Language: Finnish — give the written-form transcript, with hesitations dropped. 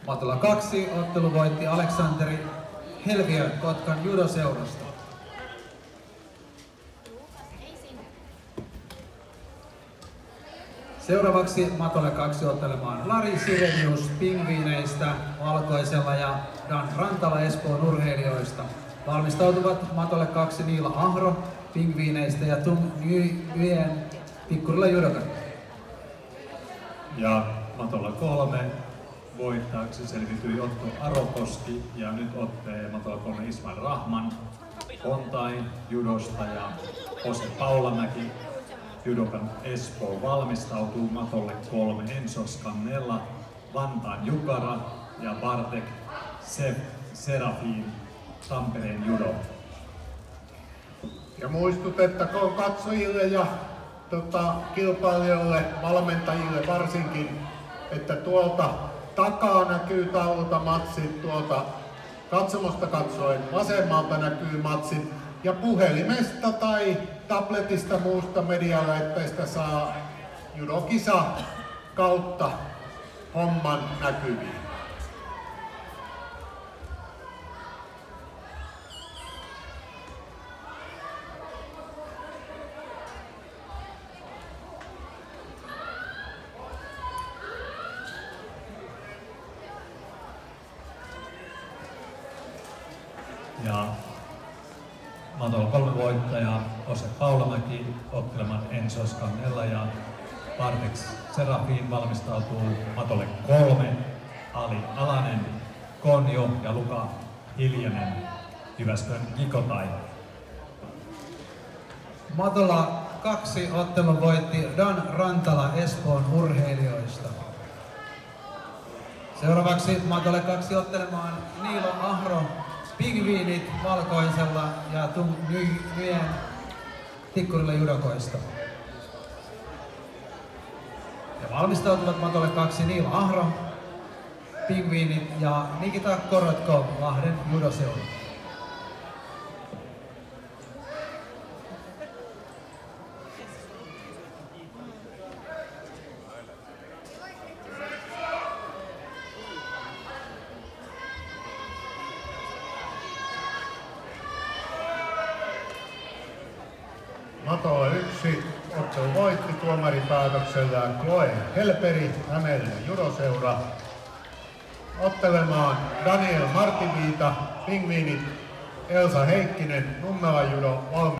Matolla 2 ottelu voitti Aleksanteri Helviö Kotkan judoseurasta. Seuraavaksi Matolle 2 ottelemaan Lari Sirenius Pingviineistä valkoisella ja Dan Rantala Espoon urheilijoista. Valmistautuvat Matolle 2 Niilo Ahro Pingviineistä ja Tung Nguyen Tikkurila judokan. Ja Matolla 3 voittajaksi selvityi Otto Arokoski ja nyt ottee Matolla 3 Ismail Rahman Pontain judosta ja Jose Paulamäki judokan Espoo valmistautuu Matolle 3 Enzo Scannella, Vantaan Jukara ja Bartek Serafin Tampereen judo. Ja muistutettakoon katsojille ja kilpailijoille, valmentajille varsinkin, että tuolta takaa näkyy taululta matsit, tuolta katsomosta katsoen vasemmalta näkyy matsit ja puhelimesta tai tabletista muusta medialaitteista saa judokisa kautta homman näkyviin. Ja Matolla 3 voittaja Jose Paulamäki ottelemaan Enzo Scannella ja Bartek Serafin valmistautuu Matolle 3 Ali Alanen Konjo ja Luka Hiljanen Jyväskylän Gikotai. Matolla 2 ottelun voitti Dan Rantala Espoon urheilijoista. Seuraavaksi Matolle 2 ottelemaan Niilo Ahro Pingviinit valkoisella ja Tung Nguyen Tikkurilla judokoista. Ja valmistautuvat Matolle 2 Niilo Ahro Pingviinit ja Nikita Korotkov Lahden judoseura. Matolla 1 ottelu voitti tuomaripäätöksellä Chloe Helperi, Hämeenlinnan judoseura. Ottelemaan Daniel Martiviita, Pingviinit, Elsa Heikkinen, Nummelan judo.